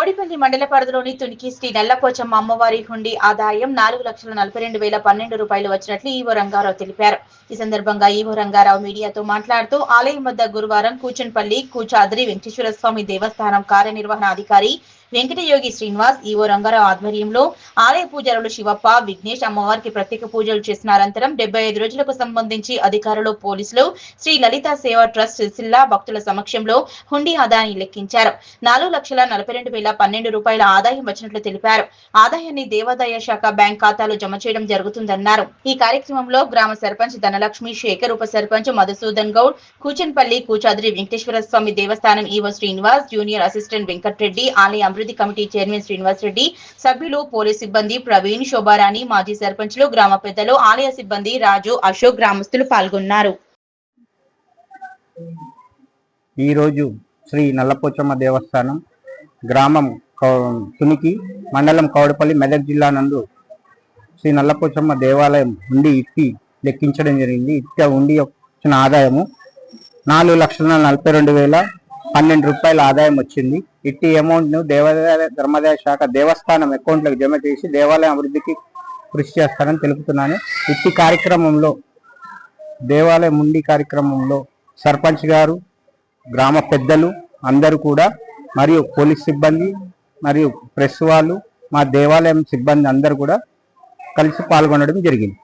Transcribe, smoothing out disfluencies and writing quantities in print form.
కోడిపల్లి మండల పరిధిలోని తునికి శ్రీ నల్లపోచమ్మ అమ్మవారి హుండీ ఆదాయం 4,42,012 రూపాయలు వచ్చినట్లు ఈవో రంగారావు తెలిపారు. ఈ సందర్భంగా ఈవో రంగారావు మీడియాతో మాట్లాడుతూ ఆలయం వద్ద గురువారం కూచన్పల్లి కూచాద్రి వెంకటేశ్వర స్వామి దేవస్థానం కార్యనిర్వహణాధికారి వెంకటయోగి శ్రీనివాస్ ఈవో రంగారావు ఆధ్వర్యంలో ఆలయ పూజారులు శివప్ప, విఘ్నేష్ అమ్మవారికి ప్రత్యేక పూజలు చేసిన అనంతరం 75 రోజులకు సంబంధించి అధికారులు, పోలీసులు శ్రీ లలిత సేవా ట్రస్ట్ సిరిసిల్ల భక్తుల సమక్షంలో హుండీ ఆదాయాన్ని లెక్కించారు. 4,42,012 రూపాయల ఆదాయం వచ్చినట్లు తెలిపారు. ఆదాయాన్ని దేవాదాయ శాఖ బ్యాంక్ ఖాతాలో జమ చేయడం జరుగుతుందన్నారు. ఈ కార్యక్రమంలో గ్రామ సర్పంచ్ ధనలక్ష్మి, శేఖర్, ఉప sarpanch Madhusudan Goud, కూచన్పల్లి కూచాద్రి Venkateswara Swamy Devasthanam EO Srinivas, junior assistant Venkatareddy, ఆలయ అభివృద్ధి కమిటీ చైర్మన్ శ్రీనివాస్ రెడ్డి, సభ్యులు, పోలీస్ సిబ్బంది ప్రవీణ్, శోభారాణి, మాజీ సర్పంచ్లు, గ్రామ పెద్దలు, ఆలయ సిబ్బంది, రాజు, అశోక్, గ్రామస్తులు పాల్గొన్నారు. ఈరోజు శ్రీ నల్లపోచమ్మ దేవస్థానం గ్రామం తునికి మండలం కౌడపల్లి మెదక్ జిల్లా నందు శ్రీ నల్లపోచమ్మ దేవాలయం ఉండి ఇట్టి లెక్కించడం జరిగింది. ఇట్టి ఉండి వచ్చిన ఆదాయము 4,42,012 రూపాయల ఆదాయం వచ్చింది. ఇట్టి అమౌంట్ ను దేవాదాయ ధర్మాదాయ శాఖ దేవస్థానం అకౌంట్లకు జమ చేసి దేవాలయం అభివృద్ధికి కృషి చేస్తానని తెలుపుతున్నాను. ఇట్టి కార్యక్రమంలో దేవాలయం ఉండి కార్యక్రమంలో సర్పంచ్ గారు, గ్రామ పెద్దలు అందరూ కూడా, మరియు పోలీస్ సిబ్బంది మరియు ప్రెస్ వాళ్ళు, మా దేవాలయం సిబ్బంది అందరూ కూడా కలిసి పాల్గొనడం జరిగింది.